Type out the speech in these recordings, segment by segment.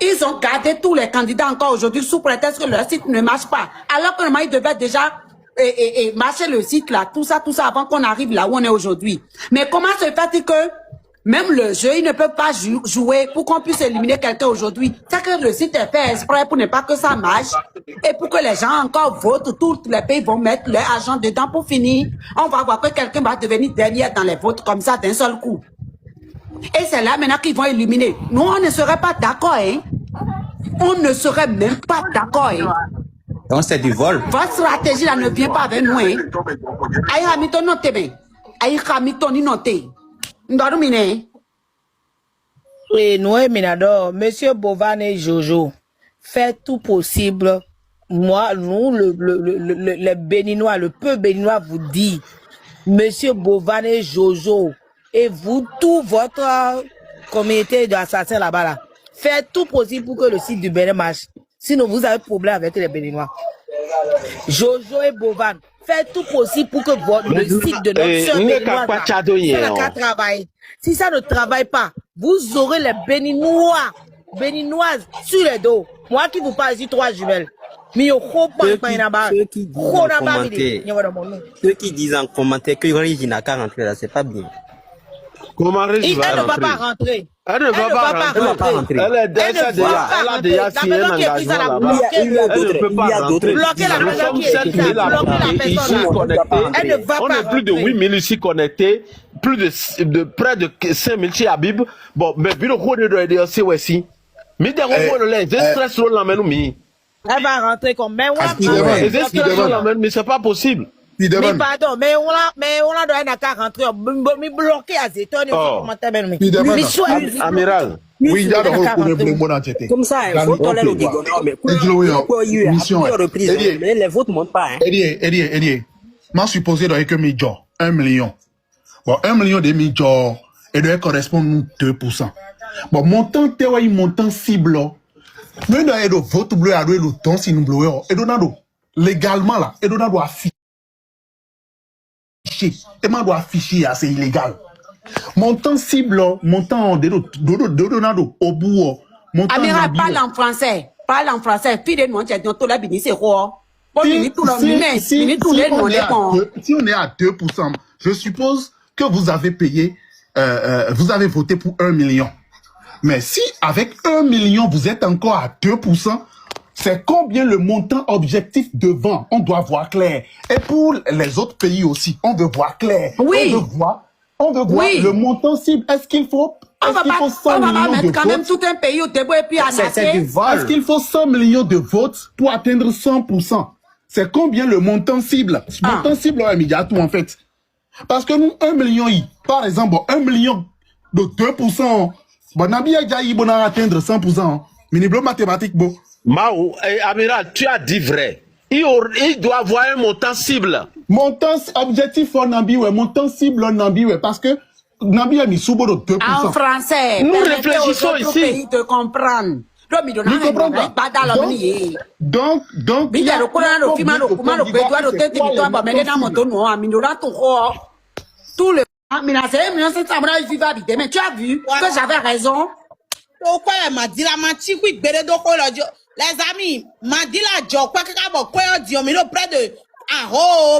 Ils ont gardé tous les candidats encore aujourd'hui sous prétexte que leur site ne marche pas. Alors que normalement, ils devaient déjà marcher le site là, tout ça avant qu'on arrive là où on est aujourd'hui. Mais comment se fait-il que même le jeu, ils ne peuvent pas jouer pour qu'on puisse éliminer quelqu'un aujourd'hui? C'est que le site est fait exprès pour ne pas que ça marche et pour que les gens encore votent. Tous les pays vont mettre leur argent dedans pour finir. On va voir que quelqu'un va devenir dernier dans les votes comme ça d'un seul coup. Et c'est là maintenant qu'ils vont éliminer. Nous, on ne serait pas d'accord, hein? On ne serait même pas d'accord, hein? Donc c'est du vol. Votre stratégie là ne vient pas avec nous, hein? Aïe, Hamilton, non, t'es bien. Aïe, Hamilton, non, t'es. Oui, nous, Minador, Monsieur Bovan et Jojo, faites tout possible. Moi, nous, les Béninois, le peuple béninois vous dit, Monsieur Bovan et Jojo, et vous, toute votre communauté d'assassins là-bas, là, faites tout possible pour que le site du Bénin marche. Sinon, vous avez problème avec les Béninois. Jojo et Bovan, faites tout possible pour que le site de notre sœur Béninoise travaille. Si ça ne travaille pas, vous aurez les Béninoises sur les dos. Moi qui vous parle ici, 3 jumelles. Ceux qui disent en commentaire que Régis n'a qu'à rentrer là, c'est pas bien. Comment Régis va rentrer? Elle ne va pas rentrer. Elle ne va pas rentrer. Elle a déjà signé un engagement là-bas. Il y a d'autres. Bloquer la personne qui est là. Elle ne va pas. On est plus de 8000 ici connectés. Plus de près de 5000 chez Habib. Bon, mais puis le coup de c'est aussi. Mais des robots de l'air, des stress sur la main. Elle va rentrer comme mais mais c'est pas possible. Mais pardon, mais on a donné qu'à rentrer, mais bloqué à Zéton, Amiral. Oui, il y a comme ça, il faut tolérer le digon. Mais les votes ne montent pas. Eddie, moi supposé que 1 million. Bon, 1 million de millions, et doit correspondre à 2%. Bon, montant cible, nous avons le vote bleu à le temps si nous bleu, et nous légalement là, et nous doit afficher, et nous doit afficher, c'est illégal. Montant cible, montant de Donado, au bout, montant. Amiral, parle en français, fille de nous, tu as la béni, c'est quoi? Si on est à 2%, je suppose que vous avez payé, vous avez voté pour 1 million. Mais si avec 1 million, vous êtes encore à 2%, c'est combien le montant objectif devant? On doit voir clair. Et pour les autres pays aussi, on veut voir clair. Oui. On veut voir le montant cible. Est-ce qu'il faut 100 millions de votes? Quand même tout un pays au début et puis à c'est du vol. Est-ce qu'il faut 100 millions de votes pour atteindre 100%? C'est combien le montant cible? Montant cible, tout en fait. Parce que nous, 1 million, par exemple, 1 million de 2%, bon, Nabi a déjà bon à atteindre 100%. Miniblo mathématique, bon. Mao, Amiral, tu as dit vrai. Il doit avoir un montant cible. Montant objectif pour Nabi, ouais. Montant cible, Nabi, ouais. Parce que Nabi a mis sous de 2%. En français. Nous réfléchissons ici. De comprendre. Donc, tout le mais tu as vu que j'avais raison. Pourquoi m'a dit la menti qui les amis m'a dit la job quoi que quoi dit on près de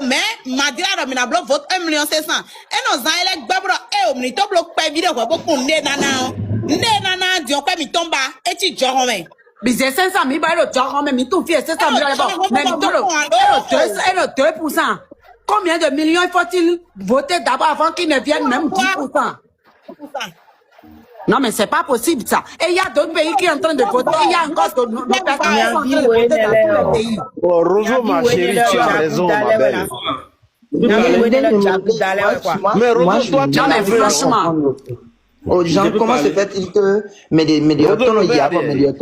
mais m'a dit la domina bloc vote 1 500 000 et nos élèves babro et on to bloc pas vidéo quoi beaucoup nana dit on quoi mi tomba et tu jorome mais c'est 500 000 ba le jorome mi tout fait 500 000 mais mi to le 2%. Combien de millions faut-il voter d'abord avant qu'ils ne viennent même 10%? Non, mais c'est pas possible ça. Et il y a d'autres pays qui sont en train de voter. Il y a encore d'autres personnes qui sont en train de voter dans tous les pays. Oh, Rojo, ma chérie, tu as raison, ma belle. Mais Rojo, toi, tu as franchement. Oh, gens, comment se fait-il que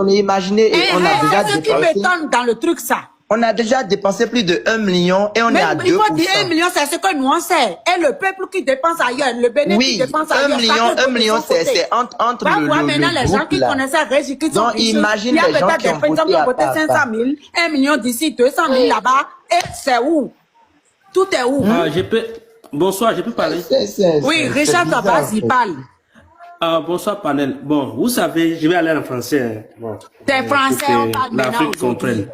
imaginez, on a déjà ce qui m'étonne dans le truc ça. On a déjà dépensé plus de 1 million et on est à 2%. Il faut dire 1 million, c'est ce que nous on sait. Et le peuple qui dépense ailleurs, le bénéfice qui dépense ailleurs. 1 million, c'est entre le maintenant, les gens qui connaissaient Régis, qui sont ici, il y a peut-être des gens qui ont voté 500 000, 1 million d'ici, 200 000 là-bas. Et c'est où? Tout est où? Bonsoir, je peux parler? Oui, Richard Tabas, il parle. Bonsoir, panel. Bon, vous savez, je vais aller en français. Bon, T'es français, on parle maintenant l'Afrique comprenne.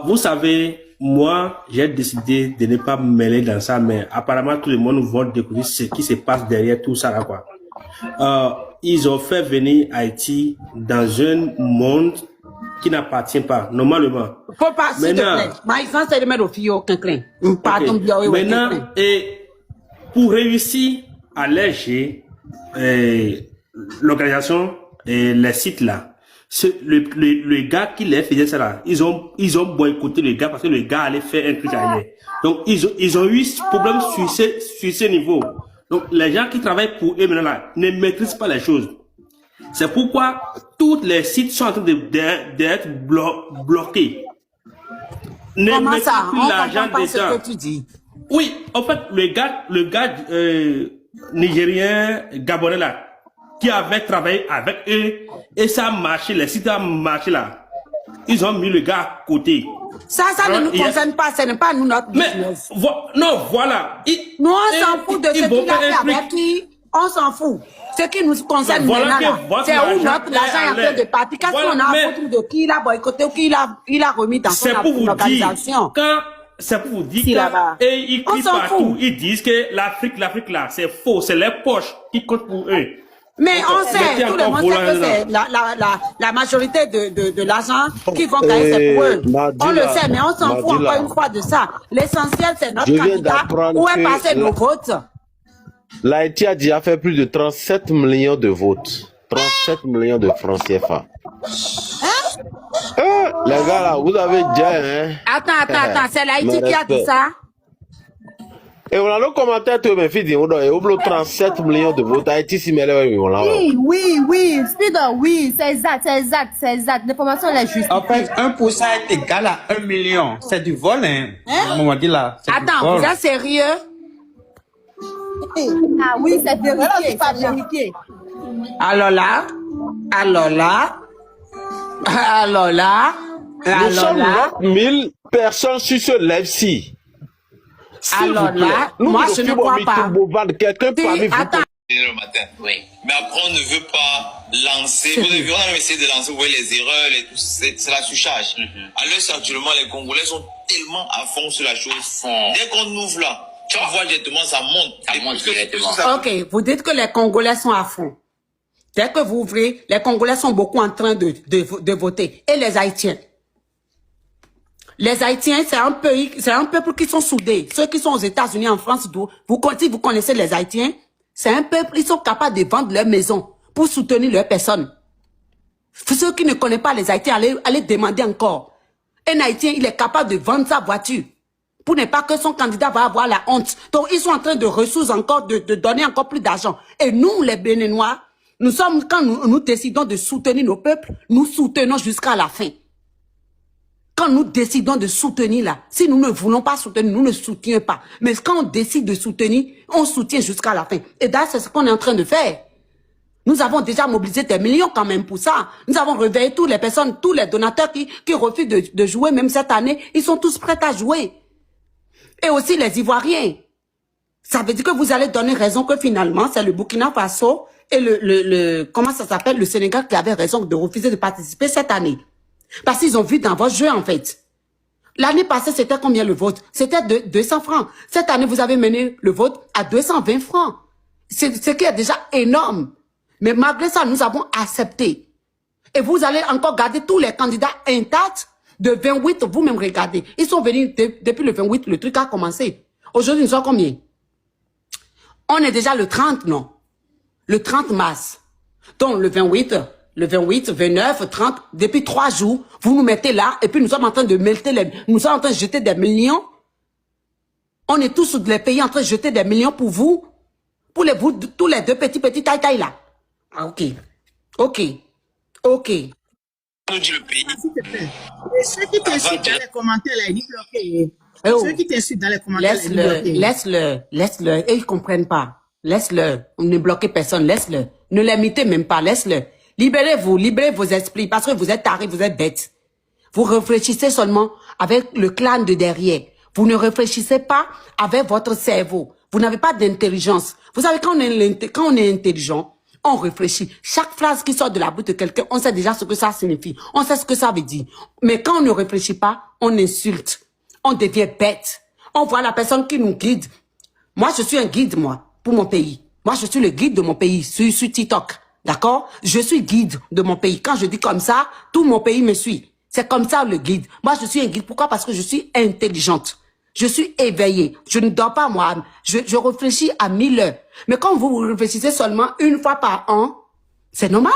Vous savez, moi, j'ai décidé de ne pas me mêler dans ça, mais apparemment, tout le monde va découvrir ce qui se passe derrière tout ça, là, quoi. Ils ont fait venir Haïti dans un monde qui n'appartient pas, normalement. Faut pas, s'il te plaît. Maintenant, c'est de mettre au fio, quelqu'un. Maintenant, et pour réussir à léger l'organisation et les sites là, le gars qui les faisait ça là, ils ont boycotté le gars parce que le gars allait faire un truc ailleurs. Donc, ils ont eu ce problème sur ce niveau. Donc, les gens qui travaillent pour eux maintenant là, ne maîtrisent pas les choses. C'est pourquoi tous les sites sont en train d'être bloqués. Comment ça? On comprend pas ce que tu dis. Oui, en fait, le gars nigérien, gabonais là, qui avait travaillé avec eux, et ça a marché, les sites ont marché là. Ils ont mis le gars à côté. Ça ne nous concerne pas, ce n'est pas nous notre business. Non, voilà. Nous, on s'en fout de ce qu'il a fait avec qui, on s'en fout. Ce qui nous concerne maintenant, c'est où notre l'argent est en train de partir. Qu'est-ce qu'on a à foutre de qui il a boycotté ou qui il a remis dans son organisation? C'est pour vous dire que, et ils crient partout, ils disent que l'Afrique là, c'est faux, c'est les poches qui comptent pour eux. Mais on sait, tout le monde sait que c'est la majorité de l'argent qui vont gagner, c'est pour eux. On le sait, mais on s'en fout encore une fois de ça. L'essentiel, c'est notre candidat. Où est passé nos votes? L'Haïti a déjà fait plus de 37 millions de votes. 37 millions de francs CFA. Les gars là, vous avez déjà... Hein? Attends, c'est l'Haïti qui a dit ça? Et on a le commentaire, tu me fais dire, on a 37 millions de votes. Haïti, si mais là, oui. Speeder, oui, c'est exact. L'information est juste. En fait, 1% est égal à 1 million. C'est du vol, hein? On m'a dit là. Attends, vous êtes sérieux? Ah oui, c'est vérifié. Alors là. Nous sommes 1000 personnes sur ce live-ci. Alors là, moi je ne crois pas. Attends. Le matin. Oui. Mais après, on ne veut pas lancer. On a même essayé de lancer, vous voyez, les erreurs, et tout, c'est la surcharge. À l'heure actuellement, les Congolais sont tellement à fond sur la chose. Dès qu'on ouvre là, tu vois directement, ça monte. Ça monte directement. Ok, vous dites que les Congolais sont à fond. Dès que vous ouvrez, les Congolais sont beaucoup en train de voter. Et les Haïtiens? Les Haïtiens, c'est un peuple qui sont soudés. Ceux qui sont aux États-Unis, en France, vous connaissez les Haïtiens, c'est un peuple, ils sont capables de vendre leur maison pour soutenir leur personne. Ceux qui ne connaissent pas les Haïtiens, allez demander encore. Un Haïtien, il est capable de vendre sa voiture pour ne pas que son candidat va avoir la honte. Donc, ils sont en train de ressources encore, de donner encore plus d'argent. Et nous, les Béninois, quand nous décidons de soutenir nos peuples, nous soutenons jusqu'à la fin. Quand nous décidons de soutenir là, si nous ne voulons pas soutenir, nous ne soutenons pas. Mais quand on décide de soutenir, on soutient jusqu'à la fin. Et d'ailleurs, c'est ce qu'on est en train de faire. Nous avons déjà mobilisé des millions quand même pour ça. Nous avons réveillé toutes les personnes, tous les donateurs qui refusent de jouer, même cette année, ils sont tous prêts à jouer. Et aussi les Ivoiriens. Ça veut dire que vous allez donner raison que finalement, c'est le Burkina Faso et comment ça s'appelle, le Sénégal qui avait raison de refuser de participer cette année. Parce qu'ils ont vu dans votre jeu, en fait. L'année passée, c'était combien le vote? C'était 200 francs. Cette année, vous avez mené le vote à 220 francs. C'est ce qui est déjà énorme. Mais malgré ça, nous avons accepté. Et vous allez encore garder tous les candidats intacts de 28, vous-même regardez. Ils sont venus depuis le 28, le truc a commencé. Aujourd'hui, nous sommes combien? On est déjà le 30, non? Le 30 mars. Donc, le 28, 29, 30, depuis 3 jours, vous nous mettez là, et puis nous sommes en train de nous sommes en train de jeter des millions. On est tous les pays en train de jeter des millions pour vous, tous les deux petits taille là. Ah, ok. Nous dit le pays. Et ceux qui t'insultent dans les commentaires, là, ils bloquent. Ceux qui t'insultent dans les commentaires, laisse-le. Et ils comprennent pas. Laisse-le. On ne bloque personne, laisse-le. Ne l'imitez même pas, laisse-le. Libérez vos esprits, parce que vous êtes tarés, vous êtes bêtes. Vous réfléchissez seulement avec le clan de derrière. Vous ne réfléchissez pas avec votre cerveau. Vous n'avez pas d'intelligence. Vous savez, quand on est intelligent, on réfléchit. Chaque phrase qui sort de la bouche de quelqu'un, on sait déjà ce que ça signifie. On sait ce que ça veut dire. Mais quand on ne réfléchit pas, on insulte. On devient bête. On voit la personne qui nous guide. Moi, je suis un guide, moi, pour mon pays. Moi, je suis le guide de mon pays sur TikTok. D'accord? Je suis guide de mon pays. Quand je dis comme ça, tout mon pays me suit. C'est comme ça le guide. Moi, je suis un guide. Pourquoi? Parce que je suis intelligente. Je suis éveillée. Je ne dors pas, moi. Je réfléchis à 1000 heures. Mais quand vous réfléchissez seulement une fois par an, c'est normal.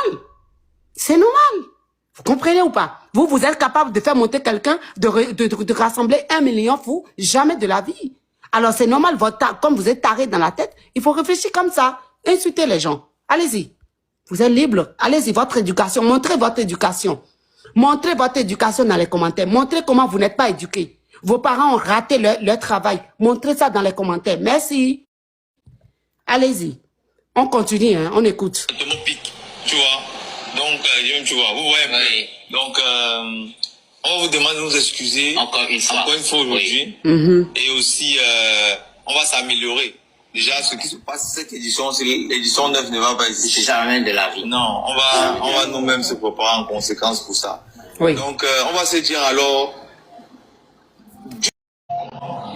C'est normal. Vous comprenez ou pas? Vous êtes capable de faire monter quelqu'un, de rassembler 1 million fou, jamais de la vie. Alors c'est normal, comme vous êtes taré dans la tête, il faut réfléchir comme ça. Insultez les gens. Allez-y. Vous êtes libre. Allez-y, votre éducation. Montrez votre éducation. Montrez votre éducation dans les commentaires. Montrez comment vous n'êtes pas éduqué. Vos parents ont raté leur travail. Montrez ça dans les commentaires. Merci. Allez-y. On continue, hein, on écoute. De mon pic, tu vois. Donc, tu vois, vous voyez. Oui. Donc, on vous demande de nous excuser. Encore une fois aujourd'hui. Oui. Et aussi, on va s'améliorer. Déjà, ce qui se passe, cette édition, c'est l'édition 9 ne va pas exister. Jamais de la vie. Non, on va nous-mêmes se préparer en conséquence pour ça. Oui. Donc, on va se dire alors,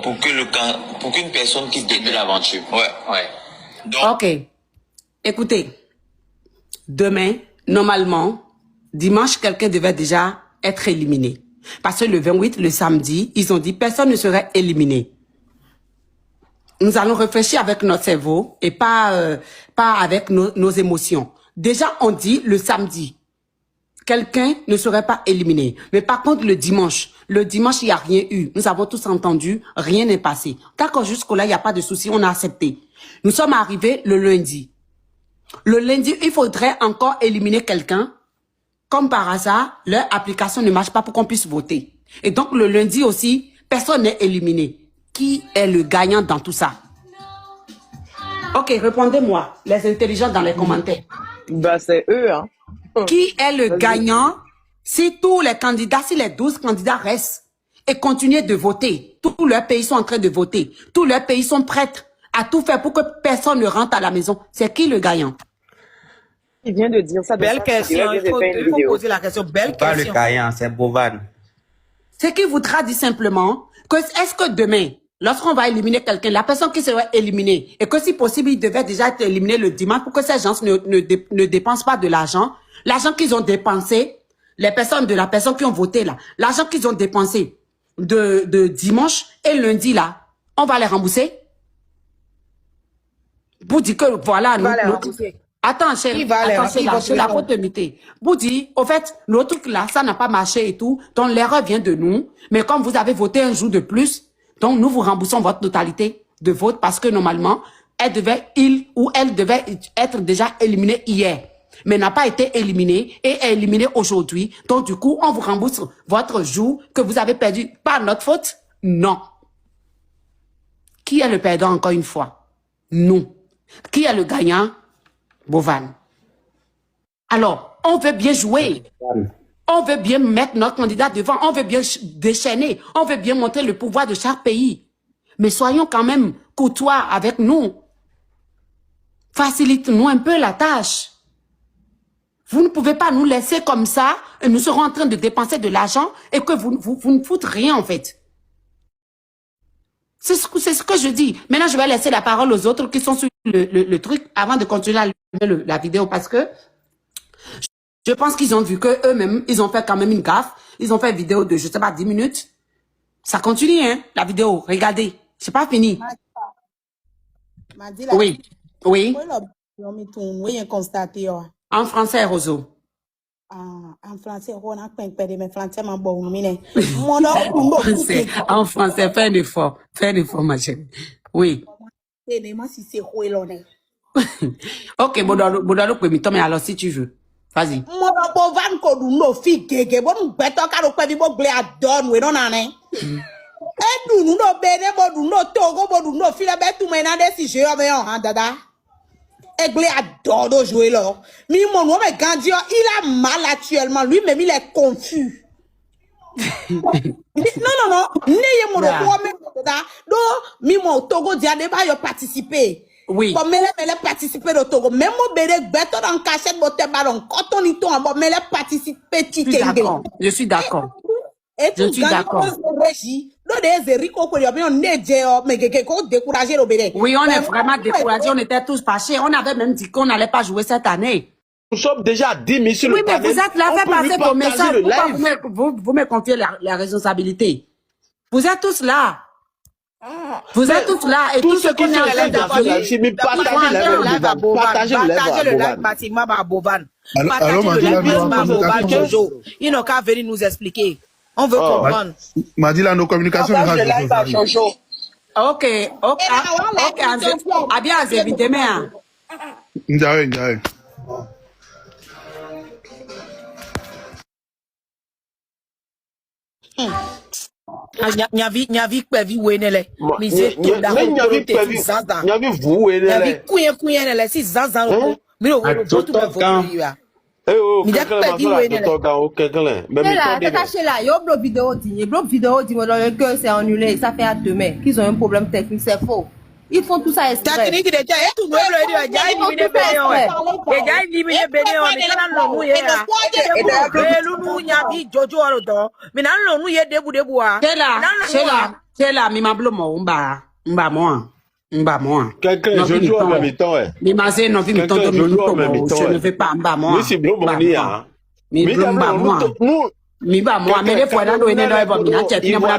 pour qu'une personne qui débute l'aventure. Ouais. Donc, ok. Écoutez, demain, normalement, dimanche, quelqu'un devait déjà être éliminé. Parce que le 28, le samedi, ils ont dit personne ne serait éliminé. Nous allons réfléchir avec notre cerveau et pas avec nos émotions. Déjà, on dit le samedi, quelqu'un ne serait pas éliminé. Mais par contre, le dimanche, il n'y a rien eu. Nous avons tous entendu, rien n'est passé. D'accord, jusqu'au-là, il n'y a pas de souci, on a accepté. Nous sommes arrivés le lundi. Le lundi, il faudrait encore éliminer quelqu'un. Comme par hasard, leur application ne marche pas pour qu'on puisse voter. Et donc, le lundi aussi, personne n'est éliminé. Qui est le gagnant dans tout ça? Ok, répondez-moi, les intelligents dans les commentaires. Bah, c'est eux, hein. Qui est le gagnant si tous les candidats, si les 12 candidats restent et continuent de voter? Tous leurs pays sont en train de voter. Tous leurs pays sont prêts à tout faire pour que personne ne rentre à la maison. C'est qui le gagnant? Il vient de dire ça. Belle question. Il faut poser la question. Belle question. Pas le gagnant, c'est Bovan. Ce qui voudra dire simplement que est-ce que demain, lorsqu'on va éliminer quelqu'un, la personne qui serait éliminée, et que si possible, il devait déjà être éliminé le dimanche pour que ces gens ne dépensent pas de l'argent qu'ils ont dépensé, la personne qui ont voté là, l'argent qu'ils ont dépensé de dimanche et lundi là, on va les rembourser. Vous dites que voilà, attends, chérie, c'est la faute de mité. Vous dites, au fait, le truc là, ça n'a pas marché et tout, donc l'erreur vient de nous, mais comme vous avez voté un jour de plus, donc nous vous remboursons votre totalité de vote parce que normalement, elle devait être déjà éliminée hier, mais n'a pas été éliminée et est éliminée aujourd'hui. Donc du coup, on vous rembourse votre jour que vous avez perdu par notre faute? Non. Qui est le perdant encore une fois? Nous. Qui est le gagnant? Bovan. Alors, on veut bien jouer. On veut bien mettre notre candidat devant. On veut bien déchaîner. On veut bien montrer le pouvoir de chaque pays. Mais soyons quand même courtois avec nous. Facilite-nous un peu la tâche. Vous ne pouvez pas nous laisser comme ça et nous serons en train de dépenser de l'argent et que vous ne foutez rien en fait. C'est ce que je dis. Maintenant, je vais laisser la parole aux autres qui sont sur le truc avant de continuer la vidéo parce que je pense qu'ils ont vu que eux-mêmes, ils ont fait quand même une gaffe. Ils ont fait une vidéo de, je sais pas, 10 minutes. Ça continue, hein, la vidéo. Regardez. C'est pas fini. Oui. Oui. En français, Roso. En français, en français, fais un effort. Fais un effort, ma chérie. Oui. Ok, mais alors si tu veux. Vas-y. Aiglé adore jouer là. Mais mon homme est Gandio, il a mal actuellement. Lui-même, il est confus. non. N'ayez mon homme. Donc, mi mon Togo dia ne pas y participer. Oui. Bon, mais elle participer au Togo. Même au Bédé, Beto dans cachette, botte ballon, quand on y tombe, bon, mais elle participer, Je suis d'accord. Et tout, suis d'accord. Oui, on est vraiment découragés, on était tous fâchés. On avait même dit qu'on n'allait pas jouer cette année. Nous sommes déjà à 10 000 sur oui, le mais panel. vous êtes là, faites passer vos messages. Pourquoi vous me confiez la responsabilité? Vous êtes tous là. Vous êtes tous là. Et tout ce qu'on est en train partagez le live bâtiment à Bovan. Partagez le live bâtiment à Bovan, Jojo. Ils n'ont qu'à venir nous expliquer. On veut comprendre. Madila, nos communications. Ok. À bien, évidemment. Ndare. Nyavi kpevi wenele. Mise to da Nyavi vous wenele. Nyavi kuyenele si zanzan. Miro go to the Elle a caché là, il y a une vidéo dit que c'est annulé, ça fait à demain, qu'ils ont un problème technique, c'est faux. Ils font tout ça exprès. Technique de déjà et tout nous le déjà éliminé Bénéon. Déjà éliminé Bénéon, mais quand on nous nyavi Jojo alodo, mais nan nous yé debu debua. C'est là, mi mablo mo mba moi. Quelqu'un Jojo en même temps mi mazé non vi mi temps de je ne fais pas mba moi. Oui, c'est bleu monia. Mi bleu mba moi. Mi ba moi, mais des fois dans le nez ba mi na tete na ba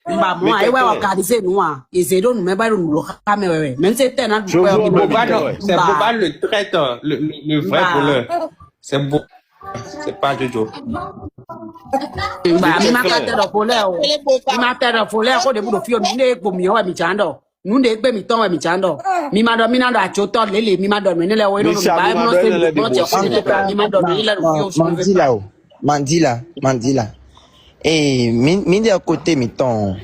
mba moi, et ouais organiser nous et c'est donc mais pas nous caméra même c'est tellement c'est Boban le traiteur, le vrai voleur. C'est beau. C'est pas Jojo. Bah, mi ma tête de voleur. Mi ma tête de voleur ko de bu do fi o ne ko mi o mi chando. Nu de gbe mi ton mi chando. Mi ma do mi na do achoto lele mi ma do mi ne le wo no ba no se mi ma do mi le ro fi o Mandila. Et mine de côté mi-temps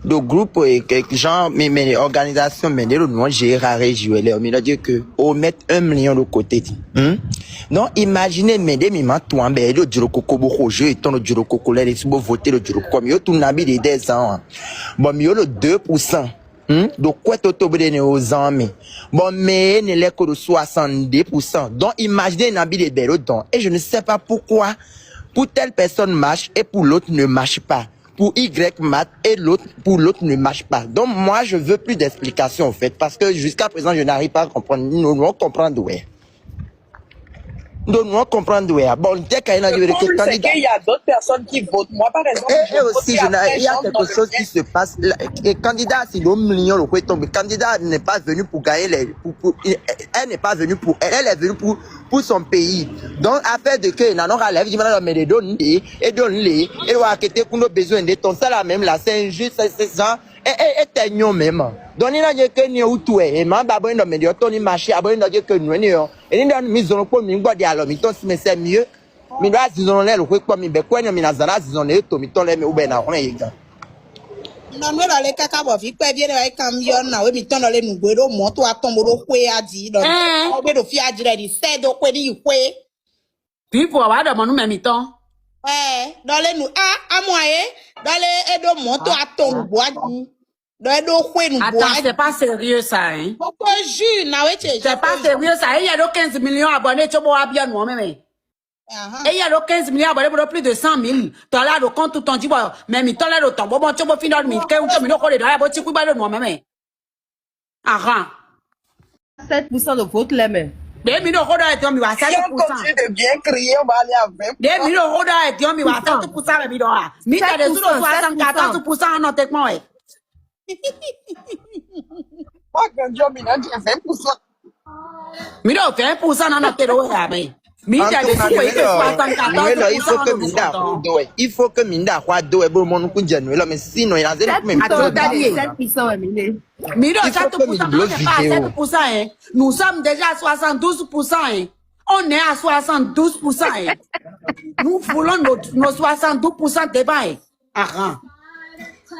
le groupe quelques gens mais organisation mais le nom j'ai raré jouer là mais dire que au mettre 1 million de côté non imaginez mais des mimans toi ben le djiro koko boko jeu et ton le djiro koko là les beau voter le djiro comme yo tout nabi de 10 ans bon mieux le 2% donc quoi toto bene aux amis bon mais ne les que de 70% donc imaginez nabi de belo donc et je ne sais pas pourquoi pour telle personne marche et pour l'autre ne marche pas. Pour Y marche et pour l'autre ne marche pas. Donc moi je veux plus d'explications en fait parce que jusqu'à présent je n'arrive pas à comprendre. Nous devons comprendre où est. Bon, dès qu'il y a d'autres personnes qui votent. Moi par exemple. Et aussi il y a quelque chose qui se passe. Le candidat c'est le million le le candidat n'est pas venu pour gagner elle n'est pas venue pour elle est venue pour son pays. Donc affaire de que n'en aura lève dit mais des donne et va quitter pour nos besoins de ton ça là même là c'est injuste c'est ça et t'es même. Donc il n'a que ni ou tout et ma babo no me dio toni marché abo no que nous ni yo et ni dans mission pour mi ngwa dia lo mi ton mais c'est mieux mi doit disons là le quoi mi be quoi ni na zara disons le to mi ton le me ou ben na on yega non nous dans les caca bo fi pe bien avec camion na we mi ton le nu gbe do mo to aton mo do kwe adi do o be do fi adi ready say do kwe ni kwe puis pour avoir de mon nous mi ton dans les nous à moyen dans les edo mo to aton bo adi. Attends, c'est pas sérieux ça, hein? C'est pas sérieux ça. Il y a 15 millions d'abonnés, tu vois bien moi même. Et il y a 15 millions d'abonnés pour plus de 100 000. Tu as là le compte tout en dit, mais tu as là le temps. Bon, tu vas finir le million, tu vas finir le million, tu vas finir le million. Ah, 7% de vote, les mêmes. Des millions d'euros et on va 7%. Si on continue de bien crier, on va aller à 20%. Des millions d'euros et on va 7%, les millions. Mais tu as des sous 74% en enterrement, ouais. Moi, quand je m'en dis 20%. Mais non, 20% dans notre terreau, mais. Il faut que Minda soit doué pour mon coup de Noël, mais sinon il a 7%. Nous sommes déjà à 72%. On est à 72%. Nous voulons nos 72% de bail.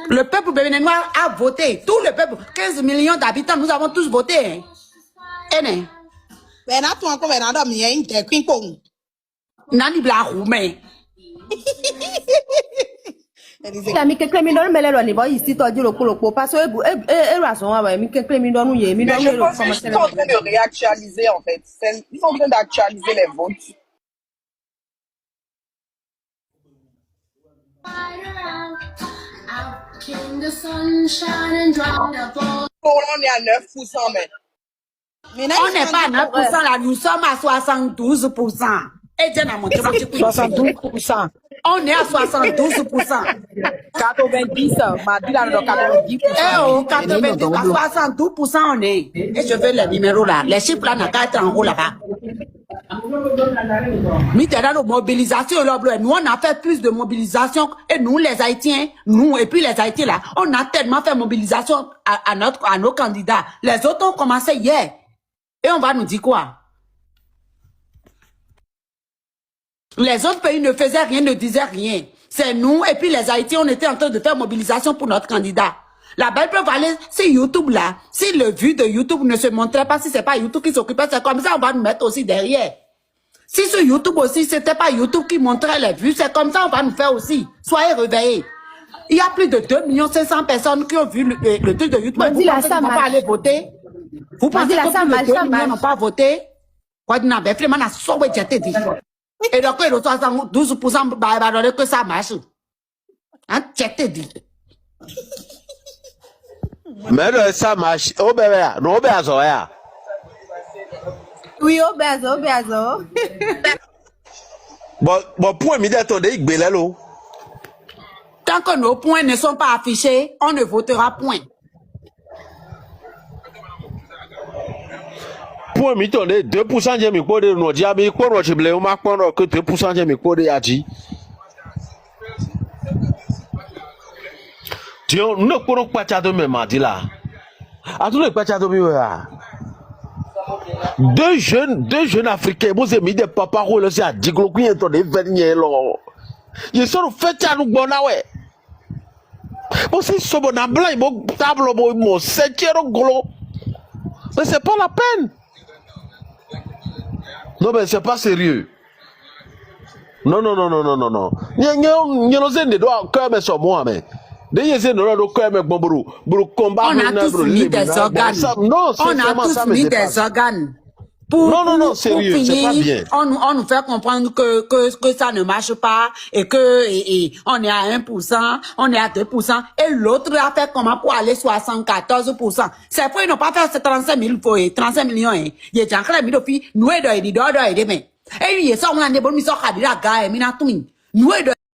Le peuple béninois a voté. Tout le peuple, 15 millions d'habitants, nous avons tous voté. Nani bla roumé. La mi quelque mi donne mais les niveau ici toi dit le parce que raison ouais mi quelque mi donne ou mi Mais je pense qu'ils sont en train de réactualiser en fait. Ils sont en train d'actualiser les votes. Pour là, on est à 9%, mais. On n'est pas à 9% là, nous sommes à 72%. Et Dieu n'a montré 72%. On est à 72%. 90, mardi là, 90%. Eh oh, 90, à 72% on est. Et je veux les numéros là. Les chiffres là, n'a qu'à être en haut là-bas. Maintenant, nos mobilisations, nous on a fait plus de mobilisation et nous les Haïtiens, nous et puis les Haïtiens là, on a tellement fait mobilisation à nos candidats. Les autres ont commencé hier. Et on va nous dire quoi? Les autres pays ne faisaient rien, ne disaient rien. C'est nous et puis les Haïtiens, on était en train de faire mobilisation pour notre candidat. La belle preuve, c'est YouTube là. Si le vue de YouTube ne se montrait pas, si c'est pas YouTube qui s'occupait, c'est comme ça, on va nous mettre aussi derrière. Si sur YouTube aussi, c'était pas YouTube qui montrait les vues, c'est comme ça, on va nous faire aussi. Soyez réveillés. Il y a plus de 2 500 000 personnes qui ont vu le truc de YouTube. Vous pensez qu'ils vont pas aller voter? Vous pensez que plus de 2 millions n'ont pas voté? Quoi, n'a pas fait, a sauvé, j'étais dit. Et donc, il y a 12%, que ça marche. Hein, j'étais dit. Mais ça marche. Oh, bébé, non, bébé, oui, au bezo. Bon, point midi, attendez, il belalo. Tant que nos points ne sont pas affichés, on ne votera point. Point midi, attendez, 2% de mes codes, nous diable, quoi, je blé, on m'a pas que 2% de mes codes à dit. Tiens, nous ne pouvons pas t'attendre, mais mardi là. À tous les pas t'attendre, deux jeunes africains, vous avez mis des papas rôles aussi à Diglo, qui est en dernier là. Ils sont fait à nous bon ouais. Bon c'est ce bon blanc, ils vont table bon, c'est gros. Mais c'est pas la peine. Non mais c'est pas sérieux. Non. N'y a des doigts comme ça moi mais. On a tous mis des organes. On a tous mis des organes. Non, sérieux, c'est pas bien. On nous fait comprendre que ça ne marche pas et que on est à 1%, on est à 2%, et l'autre a fait comment pour aller 74%. C'est pourquoi ils n'ont pas fait ces 35 millions. Il y a déjà mis nous et de mais. Et il y a ça, on a des bonnes missions à dire à gars, et mina tout. Nous et de